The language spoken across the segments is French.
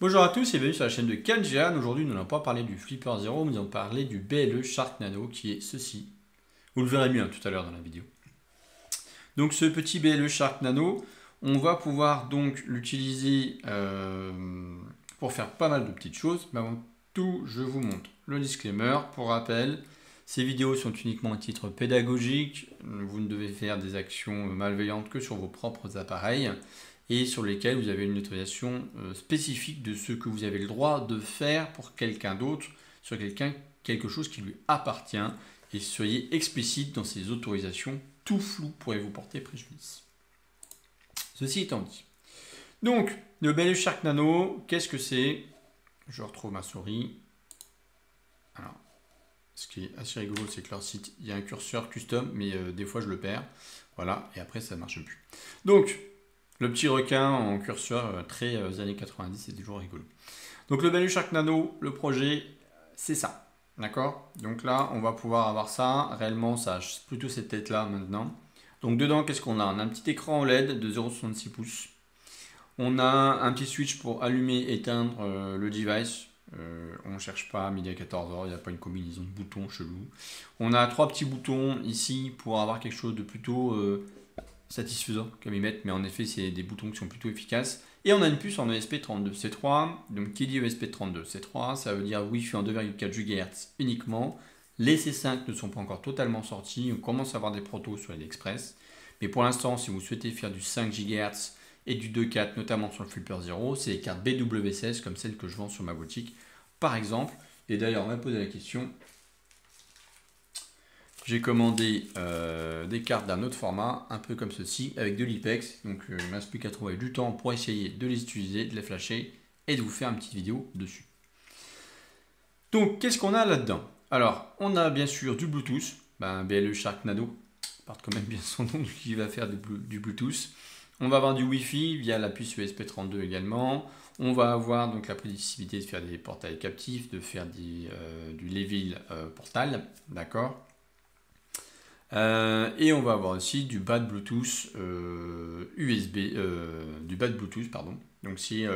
Bonjour à tous et bienvenue sur la chaîne de Kanjian. Aujourd'hui, nous n'allons pas parler du Flipper Zero, nous allons parler du BLE Shark Nano qui est ceci. Vous le verrez mieux tout à l'heure dans la vidéo. Donc ce petit BLE Shark Nano, on va pouvoir donc l'utiliser pour faire pas mal de petites choses. Mais avant tout, je vous montre le disclaimer. Pour rappel, ces vidéos sont uniquement à titre pédagogique. Vous ne devez faire des actions malveillantes que sur vos propres appareils et sur lesquels vous avez une autorisation spécifique de ce que vous avez le droit de faire pour quelqu'un d'autre, sur quelque chose qui lui appartient, et soyez explicite dans ces autorisations, tout flou pourrait vous porter préjudice. Ceci étant dit. Donc, le BLE Shark Nano, qu'est-ce que c'est? Je retrouve ma souris. Alors, ce qui est assez rigolo, c'est que leur site, il y a un curseur custom, mais des fois je le perds. Voilà, et après ça ne marche plus. Donc, le petit requin en curseur très années 90, c'est toujours rigolo. Donc le BLE Shark Nano, le projet, c'est ça. D'accord? Donc là, on va pouvoir avoir ça. Réellement, ça a plutôt cette tête-là maintenant. Donc dedans, qu'est-ce qu'on a? On a un petit écran OLED de 0,66 pouces. On a un petit switch pour allumer, éteindre le device. On ne cherche pas à midi à 14h, il n'y a pas une combinaison de boutons chelou. On a trois petits boutons ici pour avoir quelque chose de plutôt satisfaisant comme ils mettent, mais en effet c'est des boutons qui sont plutôt efficaces. Et on a une puce en ESP32C3, donc qui dit ESP32C3, ça veut dire Wi-Fi en 2,4 GHz uniquement. Les C5 ne sont pas encore totalement sortis, on commence à avoir des protos sur AliExpress, mais pour l'instant si vous souhaitez faire du 5 GHz et du 2.4, notamment sur le Flipper Zero, c'est les cartes BW16 comme celles que je vends sur ma boutique par exemple. Et d'ailleurs on m'a posé la question, j'ai commandé des cartes d'un autre format, un peu comme ceci, avec de l'IPEX. Donc il ne me reste plus qu'à trouver du temps pour essayer de les utiliser, de les flasher et de vous faire une petite vidéo dessus. Donc qu'est-ce qu'on a là-dedans? Alors on a bien sûr du Bluetooth, BLE Shark Nano, porte quand même bien son nom, qui va faire du Bluetooth. On va avoir du Wi-Fi via la puce ESP32 également. On va avoir donc la possibilité de faire des portails captifs, de faire du Levil portal, d'accord. Et on va avoir aussi du bas de Bluetooth du bas de Bluetooth, pardon. Donc c'est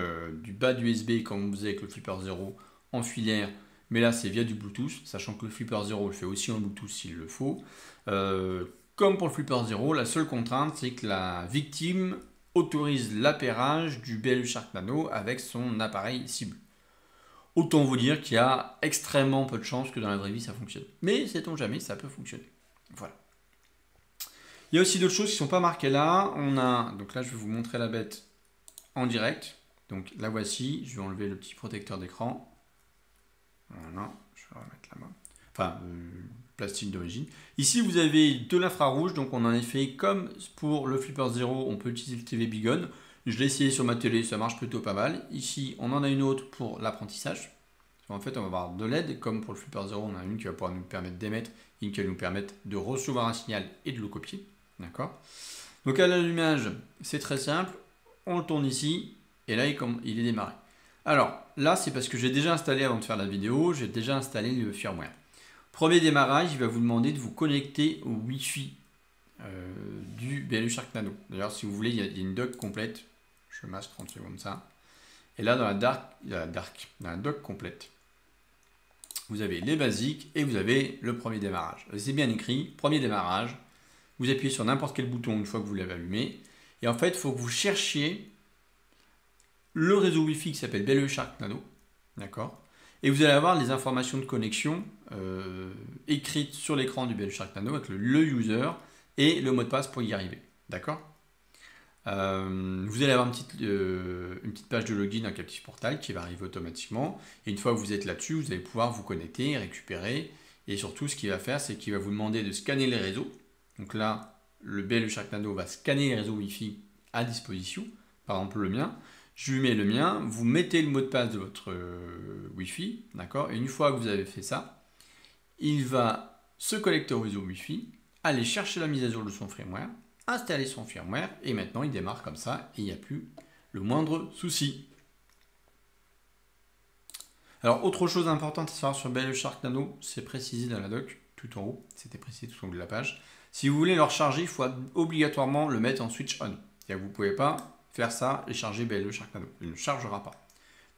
du bas d'USB comme on faisait avec le Flipper Zero en filaire, mais là c'est via du Bluetooth, sachant que le Flipper Zero le fait aussi en Bluetooth s'il le faut. Comme pour le Flipper Zero, la seule contrainte c'est que la victime autorise l'appairage du BLE Shark Nano avec son appareil cible. Autant vous dire qu'il y a extrêmement peu de chances que dans la vraie vie ça fonctionne. Mais sait-on jamais, ça peut fonctionner. Voilà. Il y a aussi d'autres choses qui ne sont pas marquées là. Donc là, je vais vous montrer la bête en direct. Donc la voici. Je vais enlever le petit protecteur d'écran. Voilà, je vais remettre là-bas. Enfin, plastique d'origine. Ici, vous avez de l'infrarouge. Donc on en a fait comme pour le Flipper Zero, on peut utiliser le TV Bigon. Je l'ai essayé sur ma télé, ça marche plutôt pas mal. Ici, on en a une autre pour l'apprentissage. En fait, on va avoir de LED, comme pour le Flipper Zero, on a une qui va pouvoir nous permettre d'émettre, une qui va nous permettre de recevoir un signal et de le copier. D'accord? Donc à l'allumage, c'est très simple. On le tourne ici, et là, il est démarré. Alors, là, c'est parce que j'ai déjà installé, avant de faire la vidéo, j'ai déjà installé le firmware. Premier démarrage, il va vous demander de vous connecter au Wi-Fi du BLE Shark Nano. D'ailleurs, si vous voulez, il y a une dock complète. Je masque 30 secondes ça. Et là, dans la dock complète, vous avez les basiques et vous avez le premier démarrage. C'est bien écrit, premier démarrage. Vous appuyez sur n'importe quel bouton une fois que vous l'avez allumé. Et en fait, il faut que vous cherchiez le réseau Wi-Fi qui s'appelle BLE Shark Nano. D'accord? Et vous allez avoir les informations de connexion écrites sur l'écran du BLE Shark Nano avec le user et le mot de passe pour y arriver. D'accord? Vous allez avoir une petite page de login, un captif portal qui va arriver automatiquement. Et une fois que vous êtes là-dessus, vous allez pouvoir vous connecter, récupérer. Et surtout, ce qu'il va faire, c'est qu'il va vous demander de scanner les réseaux. Donc là, le BLE Shark Nano va scanner les réseaux Wi-Fi à disposition. Par exemple, le mien. Je lui mets le mien. Vous mettez le mot de passe de votre Wi-Fi. D'accord? Et une fois que vous avez fait ça, il va se connecter au réseau Wi-Fi, aller chercher la mise à jour de son firmware, installer son firmware et maintenant il démarre comme ça et il n'y a plus le moindre souci. Alors autre chose importante à savoir sur BLE Shark Nano, c'est précisé dans la doc tout en haut, c'était précisé tout au long de la page. Si vous voulez le recharger, il faut obligatoirement le mettre en switch on. Vous ne pouvez pas faire ça et charger BLE Shark Nano, il ne chargera pas.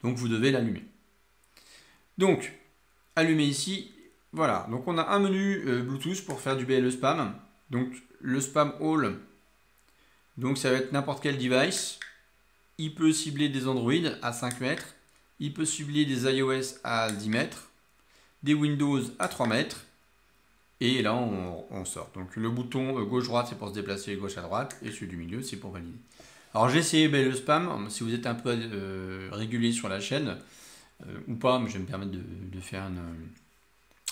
Donc vous devez l'allumer. Donc, allumer ici, voilà. Donc on a un menu Bluetooth pour faire du BLE spam. Donc le spam all, donc ça va être n'importe quel device. Il peut cibler des Android à 5 mètres. Il peut cibler des iOS à 10 mètres. Des Windows à 3 mètres. Et là, on sort. Donc le bouton gauche-droite, c'est pour se déplacer gauche à droite. Et celui du milieu, c'est pour valider. Alors j'ai essayé le spam. Si vous êtes un peu régulier sur la chaîne, ou pas, mais je vais me permettre de faire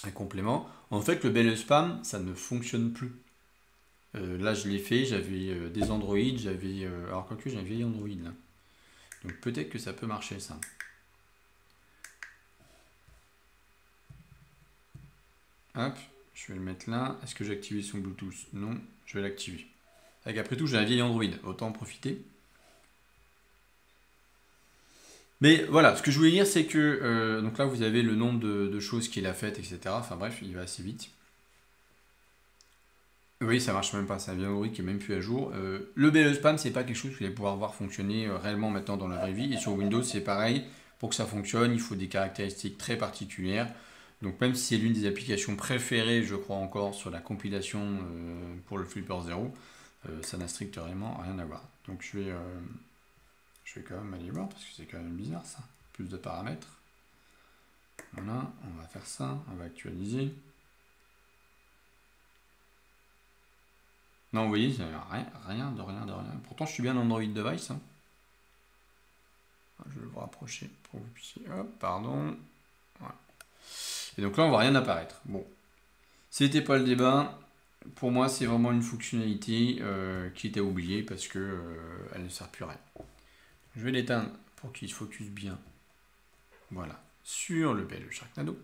un complément. En fait, le BLE spam, ça ne fonctionne plus. Là, je l'ai fait. J'avais des Android. Alors, quoique, j'ai un vieil Android là. Donc peut-être que ça peut marcher ça. Hop. Je vais le mettre là. Est-ce que j'ai activé son Bluetooth? Non, je vais l'activer. Après tout, j'ai un vieil Android, autant en profiter. Mais voilà, ce que je voulais dire, c'est que donc là, vous avez le nombre de choses qu'il a faites, etc. Enfin bref, il va assez vite. Oui, ça marche même pas, c'est un vieil Android qui est même plus à jour. Le BLE spam, c'est pas quelque chose que vous allez pouvoir voir fonctionner réellement maintenant dans la vraie vie. Et sur Windows, c'est pareil. Pour que ça fonctionne, il faut des caractéristiques très particulières. Donc même si c'est l'une des applications préférées, je crois encore, sur la compilation pour le Flipper 0, ça n'a strictement rien à voir. Donc je vais quand même aller voir, parce que c'est quand même bizarre ça. Plus de paramètres. Voilà, on va faire ça, on va actualiser. Non, vous voyez, rien de rien. Pourtant, je suis bien Android device. Hein. Je vais vous rapprocher pour que vous puissiez... Hop, pardon. Voilà. Et donc là, on ne voit rien apparaître. Bon, c'était pas le débat. Pour moi, c'est vraiment une fonctionnalité qui était oubliée parce que elle ne sert plus à rien. Je vais l'éteindre pour qu'il se focus bien. Voilà, sur le BLE Sharknado.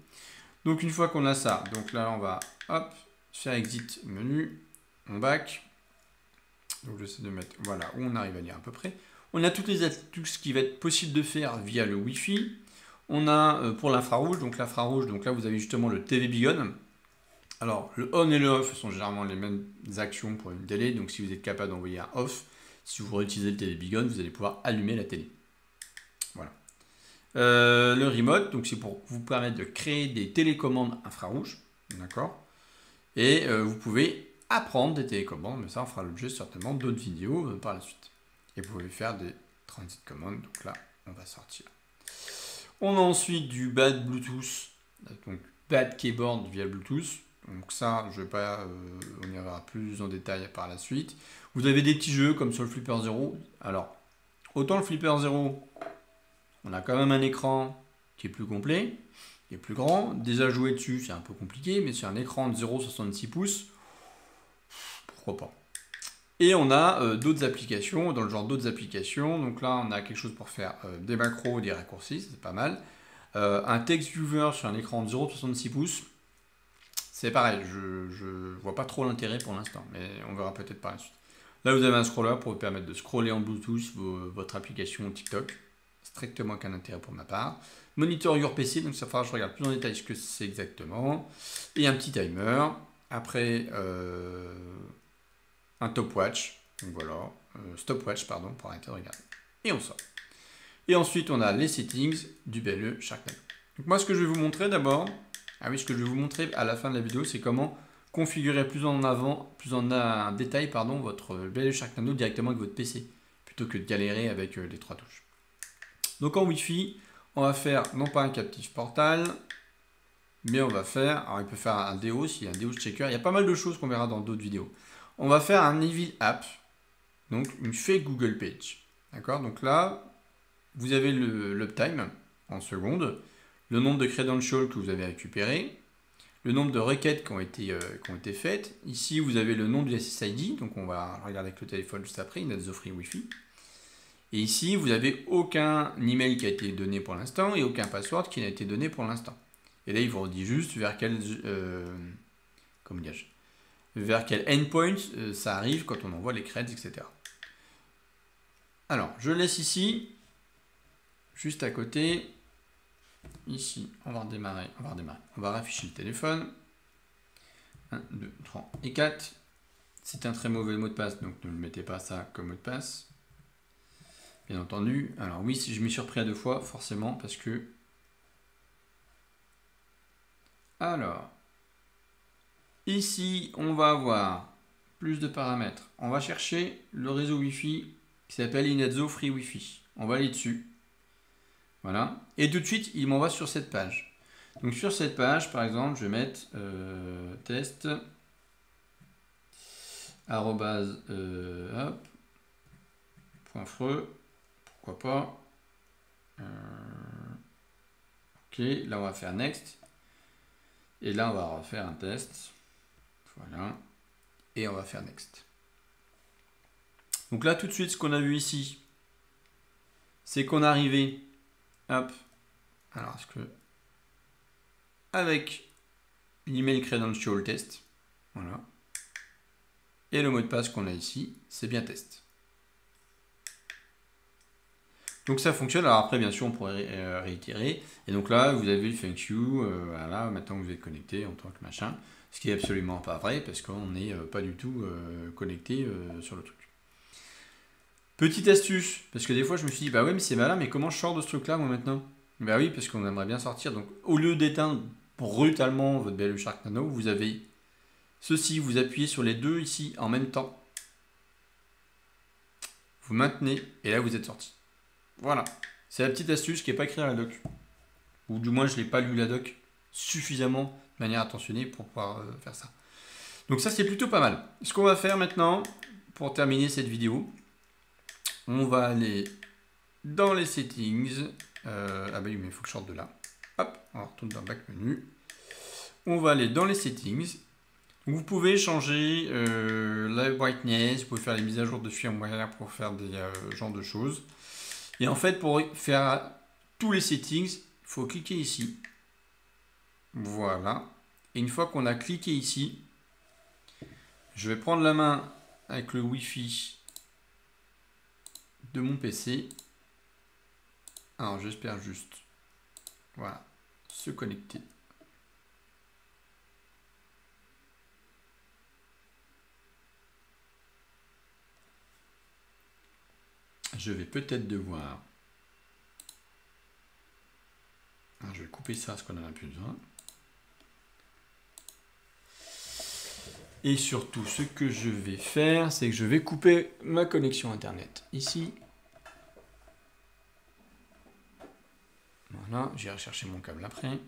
Donc une fois qu'on a ça, donc là, on va hop, faire exit menu. On back. Donc j'essaie de mettre, voilà, où on arrive à lire à peu près. On a tout ce qui va être possible de faire via le Wi-Fi. On a pour l'infrarouge, donc là vous avez justement le TV Big On. Alors le on et le off sont généralement les mêmes actions pour une télé, donc si vous êtes capable d'envoyer un off, si vous réutilisez le TV Big On, vous allez pouvoir allumer la télé. Voilà. Le remote, donc c'est pour vous permettre de créer des télécommandes infrarouges, d'accord. Et vous pouvez apprendre des télécommandes, mais ça on fera l'objet certainement d'autres vidéos par la suite. Et vous pouvez faire des transit commandes, donc là on va sortir. On a ensuite du bad Bluetooth, donc bad keyboard via Bluetooth. Donc ça, je vais pas, on y verra plus en détail par la suite. Vous avez des petits jeux comme sur le Flipper 0. Alors, autant le Flipper 0, on a quand même un écran qui est plus complet, qui est plus grand. Déjà jouer dessus, c'est un peu compliqué, mais sur un écran de 0,66 pouces, pourquoi pas. Et on a d'autres applications, dans le genre d'autres applications. Donc là, on a quelque chose pour faire des macros, des raccourcis, c'est pas mal. Un text viewer sur un écran de 0,66 pouces, c'est pareil, je vois pas trop l'intérêt pour l'instant, mais on verra peut-être par la suite. Là, vous avez un scroller pour vous permettre de scroller en Bluetooth votre application TikTok. Strictement aucun intérêt pour ma part. Monitor your PC, donc ça fera que je regarde plus en détail ce que c'est exactement. Et un petit timer. Après, un stopwatch. Donc voilà, stopwatch, pardon, pour arrêter de regarder. Et on sort. Et ensuite, on a les settings du BLE Sharknado. Donc moi, ce que je vais vous montrer d'abord, ce que je vais vous montrer à la fin de la vidéo, c'est comment configurer plus en détail, votre BLE Sharknado directement avec votre PC, plutôt que de galérer avec les 3 touches. Donc en Wi-Fi, on va faire non pas un captive portal, mais on va faire, alors il peut faire un DO, s'il y a un DO checker, il y a pas mal de choses qu'on verra dans d'autres vidéos. On va faire un Evil App, donc une fake Google Page. D'accord? Donc là, vous avez l'uptime en secondes, le nombre de credentials que vous avez récupéré, le nombre de requêtes qui ont été faites. Ici, vous avez le nom du SSID, donc on va regarder avec le téléphone juste après, Net the Free Wi-Fi. Et ici, vous n'avez aucun email qui a été donné pour l'instant et aucun password qui n'a été donné pour l'instant. Et là, il vous redit juste vers quel, vers quel endpoint ça arrive quand on envoie les creds, etc. Alors, je laisse ici, juste à côté. Ici, on va redémarrer. On va rafficher le téléphone. 1, 2, 3 et 4. C'est un très mauvais mot de passe, donc ne le mettez pas ça comme mot de passe. bien entendu. Alors oui, si je m'y suis repris à 2 fois, forcément, parce que... Alors, ici, on va avoir plus de paramètres. On va chercher le réseau Wi-Fi qui s'appelle Inazzo Free Wi-Fi. On va aller dessus. Voilà. Et tout de suite, il m'envoie sur cette page. Donc sur cette page, par exemple, je vais mettre test arrobase hop, point freux, pourquoi pas. Ok, là on va faire next. Et là on va refaire un test. Voilà. Et on va faire next. Donc là tout de suite, ce qu'on a vu ici, c'est qu'on est arrivé. Hop. Alors est-ce que avec l'email credential test. Voilà. Et le mot de passe qu'on a ici, c'est bien test. Donc ça fonctionne. Alors après, bien sûr, on pourrait réitérer. Et donc là, vous avez le thank you. Voilà, maintenant vous êtes connecté en tant que machin. Ce qui est absolument pas vrai parce qu'on n'est pas du tout connecté sur le truc. Petite astuce, parce que des fois je me suis dit, bah ouais, mais c'est malin, mais comment je sors de ce truc-là moi maintenant? Bah oui, parce qu'on aimerait bien sortir. Donc au lieu d'éteindre brutalement votre BLE Shark Nano, vous avez ceci, vous appuyez sur les deux ici en même temps. Vous maintenez et là vous êtes sorti. Voilà. C'est la petite astuce qui n'est pas écrite dans la doc. Ou du moins je n'ai pas lu la doc suffisamment de manière attentionnée pour pouvoir faire ça. Donc ça c'est plutôt pas mal. Ce qu'on va faire maintenant, pour terminer cette vidéo, on va aller dans les settings. Ah bah oui mais il faut que je sorte de là. Hop, on retourne dans le back menu. On va aller dans les settings. Vous pouvez changer la brightness, vous pouvez faire les mises à jour de firmware pour faire des genres de choses. Et en fait, pour faire tous les settings, il faut cliquer ici. Voilà. Et une fois qu'on a cliqué ici, je vais prendre la main avec le Wi-Fi de mon PC. Alors, j'espère juste, voilà, se connecter. Je vais peut-être devoir... Alors, je vais couper ça parce qu'on en a plus besoin. Et surtout, ce que je vais faire, c'est que je vais couper ma connexion Internet. Ici. Voilà, j'irai chercher mon câble après.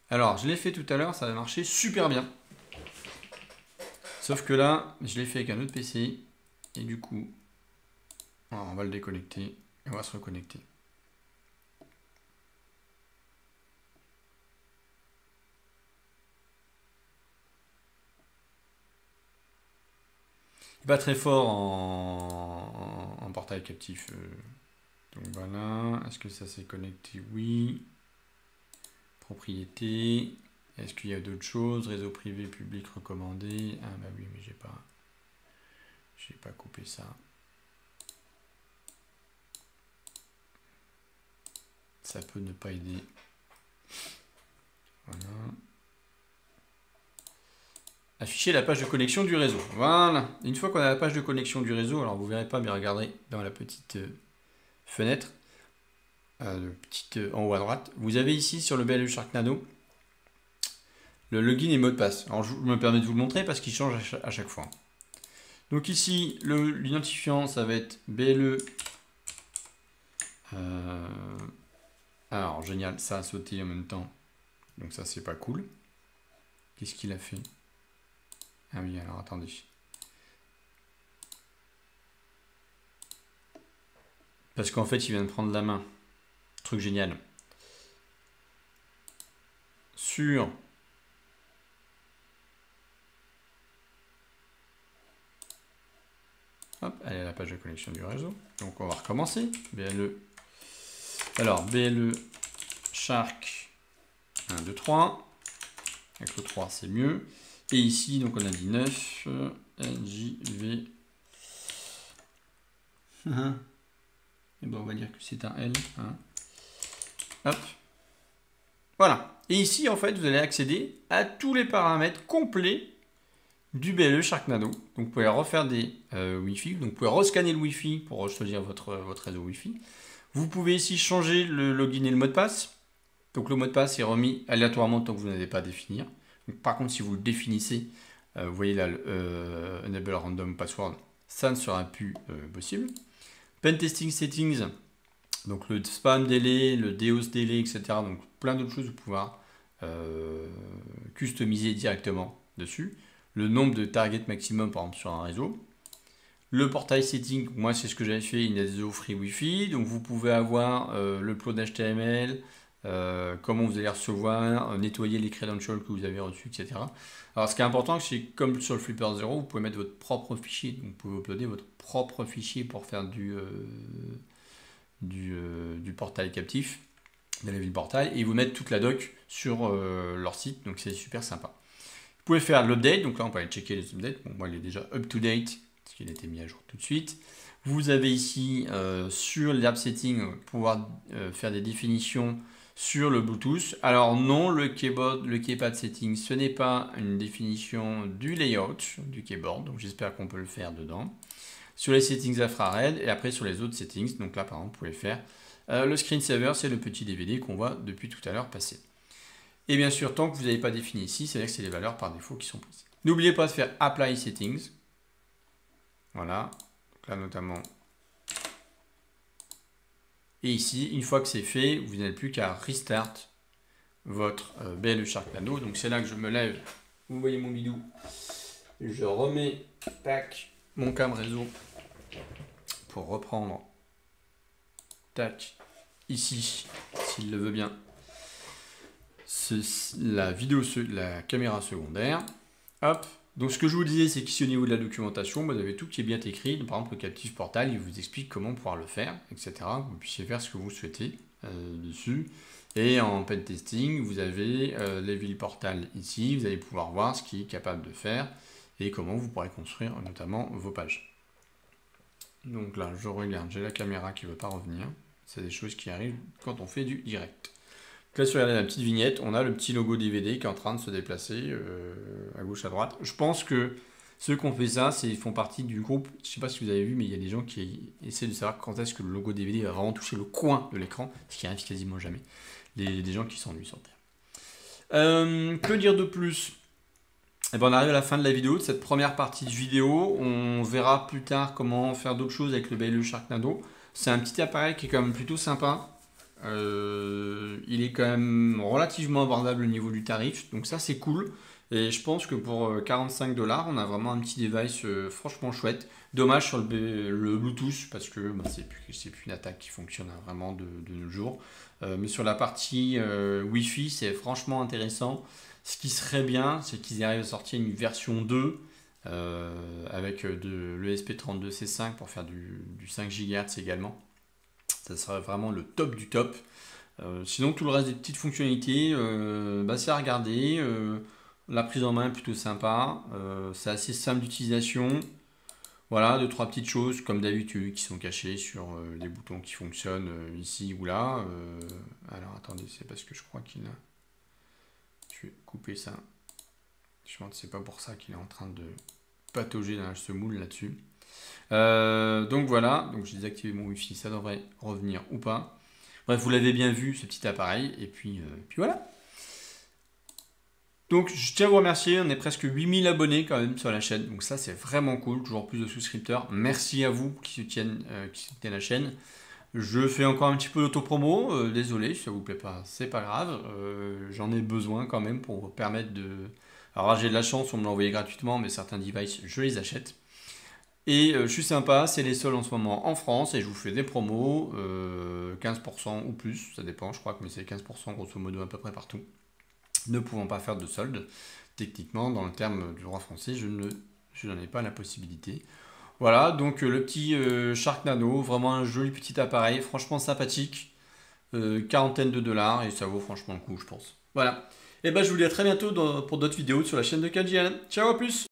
Alors, je l'ai fait tout à l'heure, ça a marché super bien. Sauf que là, je l'ai fait avec un autre PC. Et du coup, on va le déconnecter et on va se reconnecter. Pas très fort en portail captif. Donc voilà. Est-ce que ça s'est connecté? Oui. Propriété. Est-ce qu'il y a d'autres choses? Réseau privé, public recommandé. Ah bah oui, mais j'ai pas coupé ça. Ça peut ne pas aider. Voilà. Afficher la page de connexion du réseau. Voilà. Une fois qu'on a la page de connexion du réseau, alors vous ne verrez pas, mais regardez dans la petite fenêtre, en haut à droite, vous avez ici sur le BLE Shark Nano le login et mot de passe. Alors je me permets de vous le montrer parce qu'il change à chaque fois. Donc ici, l'identifiant, ça va être BLE. Alors génial, ça a sauté en même temps. Donc ça, c'est pas cool. Qu'est-ce qu'il a fait? Ah oui, alors attendez. Parce qu'en fait, il vient de prendre la main. Truc génial. Sur hop, elle est à la page de connexion du réseau. Donc on va recommencer. BLE. Alors, BLE Shark 1, 2, 3. Avec le 3, c'est mieux. Et ici, donc on a dit 9. NJV. Et bon, on va dire que c'est un L. Hein. Hop. Voilà. Et ici, en fait, vous allez accéder à tous les paramètres complets du BLE Sharknado. Donc, vous pouvez refaire des Wi-Fi. Donc, vous pouvez rescanner le Wi-Fi pour choisir votre réseau Wi-Fi. Vous pouvez ici changer le login et le mot de passe. Donc, le mot de passe est remis aléatoirement tant que vous n'avez pas à définir. Donc, par contre, si vous le définissez, vous voyez là, Enable Random Password, ça ne sera plus possible. Pen Testing Settings, donc le spam delay, le DOS delay, etc. Donc plein d'autres choses pour pouvoir customiser directement dessus. Le nombre de targets maximum par exemple sur un réseau. Le portail setting, moi c'est ce que j'avais fait, Inazo Free Wi-Fi. Donc vous pouvez avoir le upload HTML, comment vous allez recevoir, nettoyer les credentials que vous avez reçus, etc. Alors ce qui est important, c'est que comme sur le Flipper 0, vous pouvez mettre votre propre fichier. Donc vous pouvez uploader votre propre fichier pour faire du portail captif, de la ville portail, et vous mettre toute la doc sur leur site. Donc c'est super sympa. Vous pouvez faire l'update. Donc là on peut aller checker les updates. Bon, moi il est déjà up to date, parce qu'il a été mis à jour tout de suite. Vous avez ici sur l'app setting pouvoir faire des définitions sur le Bluetooth. Alors non, le keypad setting, ce n'est pas une définition du layout du keyboard, donc j'espère qu'on peut le faire dedans. Sur les settings infrared et après sur les autres settings, donc là par exemple vous pouvez faire le screensaver, c'est le petit DVD qu'on voit depuis tout à l'heure passer. Et bien sûr, tant que vous n'avez pas défini ici, c'est-à-dire que c'est les valeurs par défaut qui sont prises. N'oubliez pas de faire Apply Settings. Voilà, donc là notamment. Et ici, une fois que c'est fait, vous n'avez plus qu'à restart votre BLE Sharknado. Donc c'est là que je me lève. Vous voyez mon bidou. Je remets tac, mon câble réseau pour reprendre tac, ici, s'il le veut bien, la caméra secondaire. Hop. Donc ce que je vous disais, c'est qu'ici au niveau de la documentation, vous avez tout qui est bien écrit. Par exemple, le Captive Portal, il vous explique comment pouvoir le faire, etc. Vous puissiez faire ce que vous souhaitez dessus. Et en pen testing, vous avez les villes portal ici. Vous allez pouvoir voir ce qui est capable de faire et comment vous pourrez construire notamment vos pages. Donc là, je regarde, j'ai la caméra qui ne veut pas revenir. C'est des choses qui arrivent quand on fait du direct. Là, si vous regardez la petite vignette, on a le petit logo DVD qui est en train de se déplacer à gauche, à droite. Je pense que ceux qui ont fait ça, ils font partie du groupe. Je ne sais pas si vous avez vu, mais il y a des gens qui essaient de savoir quand est-ce que le logo DVD va vraiment toucher le coin de l'écran, ce qui arrive quasiment jamais. Des gens qui s'ennuient sur Terre. Que dire de plus? Et ben on arrive à la fin de la vidéo, de cette première partie de vidéo. On verra plus tard comment faire d'autres choses avec le BLE Sharknado. C'est un petit appareil qui est quand même plutôt sympa. Il est quand même relativement abordable au niveau du tarif, donc ça c'est cool. Et je pense que pour 45 $, on a vraiment un petit device franchement chouette. Dommage sur le Bluetooth parce que c'est plus une attaque qui fonctionne vraiment de nos jours. Mais sur la partie Wi-Fi, c'est franchement intéressant. Ce qui serait bien, c'est qu'ils arrivent à sortir une version 2 avec de l'ESP32C5 pour faire du 5 GHz également. Ça serait vraiment le top du top. Sinon, tout le reste des petites fonctionnalités, c'est à regarder. La prise en main est plutôt sympa. C'est assez simple d'utilisation. Voilà, 2-3 petites choses comme d'habitude qui sont cachées sur les boutons qui fonctionnent ici ou là. Alors attendez, c'est parce que je crois qu'il a... Je vais couper ça. Je pense que c'est pas pour ça qu'il est en train de patauger dans ce moule là-dessus. Donc voilà, donc j'ai désactivé mon Wi-Fi, ça devrait revenir ou pas. Bref, vous l'avez bien vu, ce petit appareil, et puis voilà. Donc je tiens à vous remercier, on est presque 8000 abonnés quand même sur la chaîne, donc ça c'est vraiment cool, toujours plus de souscripteurs. Merci à vous qui soutiennent la chaîne. Je fais encore un petit peu d'autopromo, désolé si ça vous plaît pas, c'est pas grave. J'en ai besoin quand même pour permettre de... Alors là j'ai de la chance, on me l'a envoyé gratuitement, mais certains devices, je les achète. Et je suis sympa, c'est les seuls en ce moment en France et je vous fais des promos, 15% ou plus, ça dépend, je crois que c'est 15% grosso modo à peu près partout. Ne pouvant pas faire de solde, techniquement dans le terme du droit français, je n'en ai pas la possibilité. Voilà, donc le petit Sharknado, vraiment un joli petit appareil, franchement sympathique, quarantaine de dollars et ça vaut franchement le coup je pense. Voilà, et ben je vous dis à très bientôt pour d'autres vidéos sur la chaîne de KGN. Ciao, à plus!